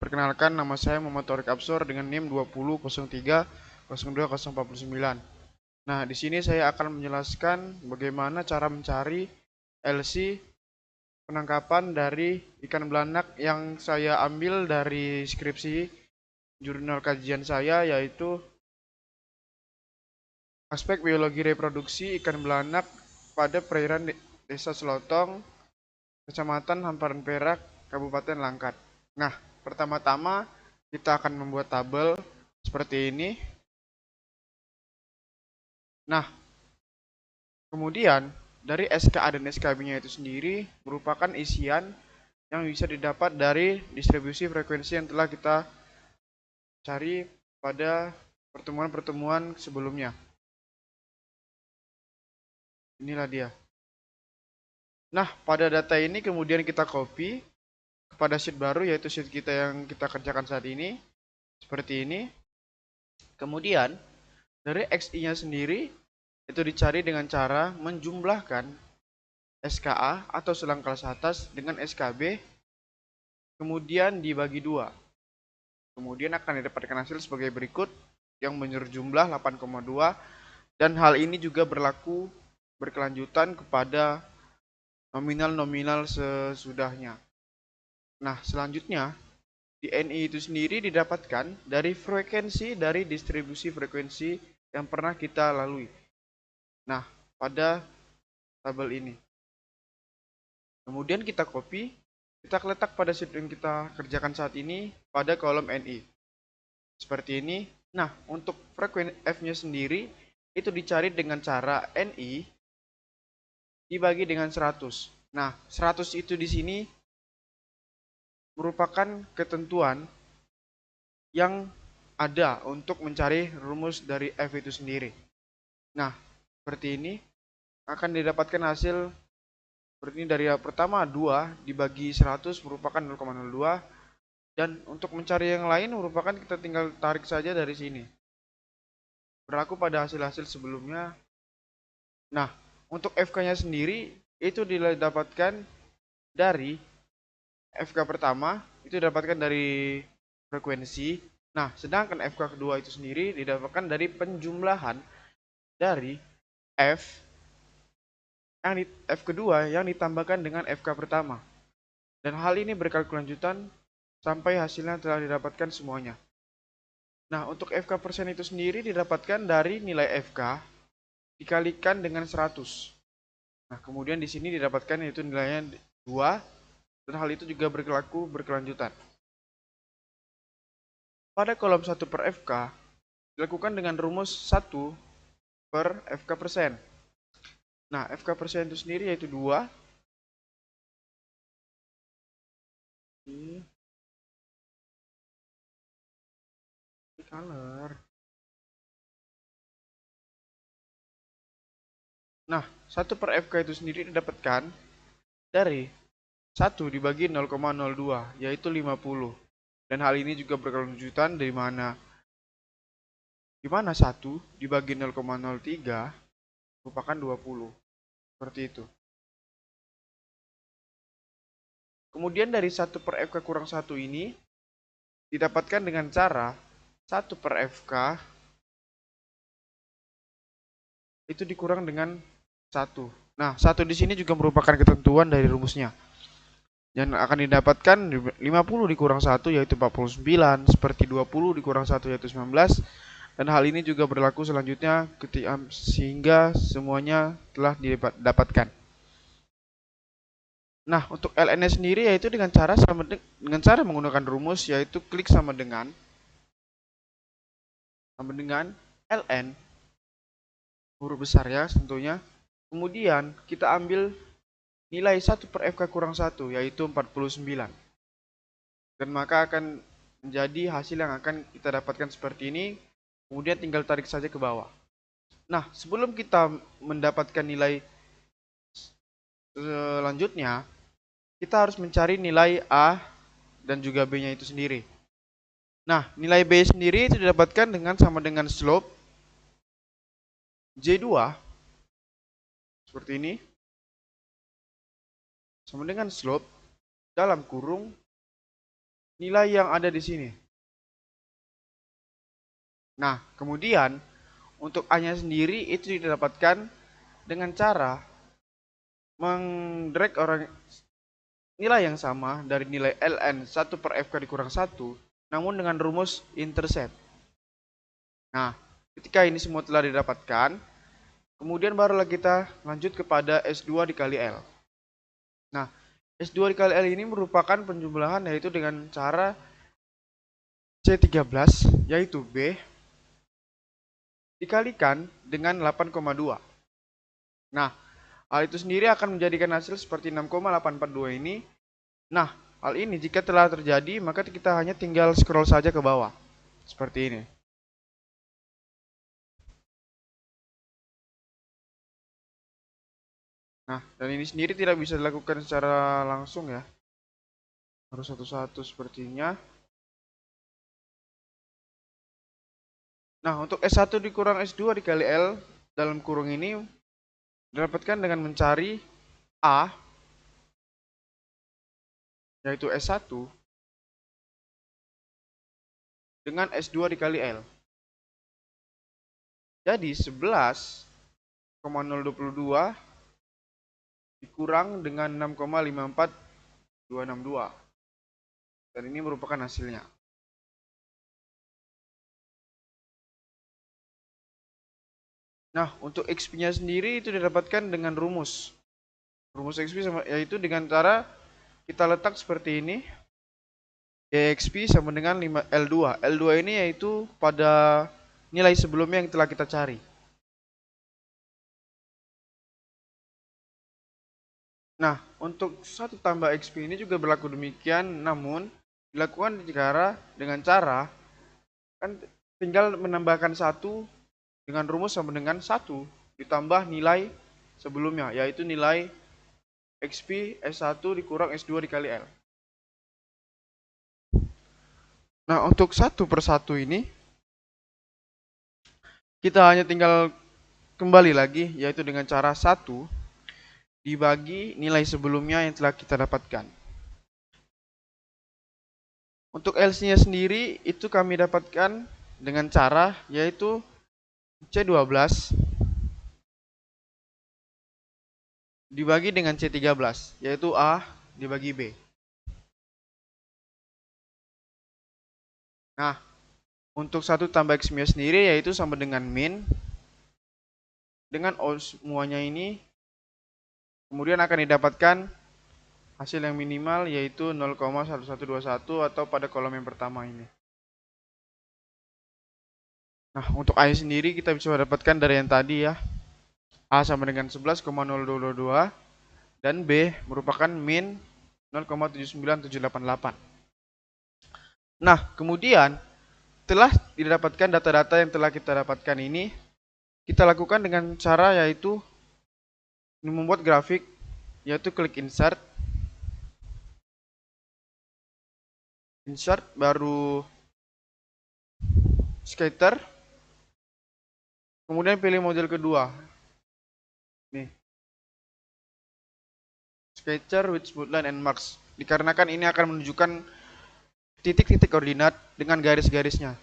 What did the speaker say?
Perkenalkan, nama saya Muhammad Thoriq Absor dengan NIM 2003020449. Nah, di sini saya akan menjelaskan bagaimana cara mencari LC penangkapan dari ikan belanak yang saya ambil dari skripsi jurnal kajian saya, yaitu aspek biologi reproduksi ikan belanak pada perairan Desa Selotong, Kecamatan Hamparan Perak, Kabupaten Langkat. Nah, pertama-tama kita akan membuat tabel seperti ini. Nah, kemudian dari SKA dan SKB-nya itu sendiri merupakan isian yang bisa didapat dari distribusi frekuensi yang telah kita cari pada pertemuan-pertemuan sebelumnya. Inilah dia. Nah, pada data ini kemudian kita copy kepada sheet baru, yaitu sheet kita yang kita kerjakan saat ini. Seperti ini. Kemudian, dari XI-nya sendiri itu dicari dengan cara menjumlahkan SKA atau selang kelas atas dengan SKB, kemudian dibagi 2. Kemudian akan didapatkan hasil sebagai berikut yang berjumlah 8,2, dan hal ini juga berlaku berkelanjutan kepada nominal-nominal sesudahnya. Nah, selanjutnya di NI itu sendiri didapatkan dari frekuensi dari distribusi frekuensi yang pernah kita lalui. Nah, pada tabel ini. Kemudian kita copy, kita letak pada sheet yang kita kerjakan saat ini pada kolom NI. Seperti ini. Nah, untuk frekuensi F-nya sendiri itu dicari dengan cara NI dibagi dengan 100. Nah, 100 itu di sini merupakan ketentuan yang ada untuk mencari rumus dari F itu sendiri. Nah, seperti ini akan didapatkan hasil seperti ini. Dari pertama 2 dibagi 100 merupakan 0,02, dan untuk mencari yang lain merupakan kita tinggal tarik saja dari sini. Berlaku pada hasil-hasil sebelumnya. Nah, untuk FK-nya sendiri itu didapatkan dari FK pertama itu didapatkan dari frekuensi. Nah, sedangkan FK kedua itu sendiri didapatkan dari penjumlahan dari F kedua yang ditambahkan dengan FK pertama. Dan hal ini berkelanjutan sampai hasilnya telah didapatkan semuanya. Nah, untuk FK persen itu sendiri didapatkan dari nilai FK dikalikan dengan 100. Nah, kemudian di sini didapatkan yaitu nilainya 2, dan hal itu juga berlaku berkelanjutan. Pada kolom 1 per FK dilakukan dengan rumus 1 per FK persen. Nah, FK persen itu sendiri yaitu 2. Ini color. Nah, 1 per FK itu sendiri didapatkan dari 1 dibagi 0,02, yaitu 50. Dan hal ini juga berkelanjutan di mana 1 dibagi 0,03 merupakan 20. Seperti itu. Kemudian dari 1 per FK kurang 1 ini didapatkan dengan cara 1 per FK itu dikurang dengan 1. Nah, 1 di sini juga merupakan ketentuan dari rumusnya. Yang akan didapatkan 50 dikurang 1 yaitu 49, seperti 20 dikurang 1 yaitu 19. Dan hal ini juga berlaku selanjutnya sehingga semuanya telah didapatkan. Nah, untuk ln-nya sendiri yaitu dengan cara menggunakan rumus, yaitu klik sama dengan ln huruf besar ya tentunya. Kemudian kita ambil nilai 1 per FK kurang 1 yaitu 49. Dan maka akan menjadi hasil yang akan kita dapatkan seperti ini. Kemudian tinggal tarik saja ke bawah. Nah, sebelum kita mendapatkan nilai selanjutnya, kita harus mencari nilai A dan juga B-nya itu sendiri. Nah, nilai B sendiri itu didapatkan dengan sama dengan slope J2 seperti ini, sama dengan slope dalam kurung nilai yang ada di sini. Nah, kemudian untuk A-nya sendiri itu didapatkan dengan cara mengdrag nilai yang sama dari nilai ln 1 per fk dikurang 1, namun dengan rumus intercept. Nah, ketika ini semua telah didapatkan, kemudian barulah kita lanjut kepada S2 dikali L. Nah, S2 dikali L ini merupakan penjumlahan yaitu dengan cara C13, yaitu B, dikalikan dengan 8,2. Nah, hal itu sendiri akan menjadikan hasil seperti 6,842 ini. Nah, hal ini jika telah terjadi, maka kita hanya tinggal scroll saja ke bawah. Seperti ini. Nah, dan ini sendiri tidak bisa dilakukan secara langsung ya. Harus satu-satu sepertinya. Nah, untuk S1 dikurang S2 dikali L dalam kurung ini didapatkan dengan mencari A, yaitu S1, dengan S2 dikali L. Jadi 11,022 dikurang dengan 6,54262. Dan ini merupakan hasilnya. Nah, untuk XP-nya sendiri itu didapatkan dengan rumus. Rumus XP yaitu dengan cara kita letak seperti ini. XP sama dengan 5L2. L2 ini yaitu pada nilai sebelumnya yang telah kita cari. Nah, untuk 1 tambah XP ini juga berlaku demikian, namun dilakukan dengan cara kan tinggal menambahkan 1 dengan rumus sama dengan 1 ditambah nilai sebelumnya, yaitu nilai XP S1 dikurang S2 dikali L. Nah, untuk 1 per 1 ini kita hanya tinggal kembali lagi, yaitu dengan cara 1 dibagi nilai sebelumnya yang telah kita dapatkan. Untuk LC-nya sendiri itu kami dapatkan dengan cara yaitu C12 dibagi dengan C13, yaitu A dibagi B. Nah, untuk 1 tambah X-nya sendiri yaitu sama dengan min dengan O semuanya ini, kemudian akan didapatkan hasil yang minimal yaitu 0,1121 atau pada kolom yang pertama ini. Nah, untuk A sendiri kita bisa dapatkan dari yang tadi ya. A sama dengan 11,0222 dan B merupakan min 0,79788. Nah, kemudian telah didapatkan data-data yang telah kita dapatkan ini, kita lakukan dengan cara yaitu membuat grafik, yaitu klik insert, baru scatter, kemudian pilih model kedua. Nih, scatter with smoothline and marks. Dikarenakan ini akan menunjukkan titik-titik koordinat dengan garis-garisnya.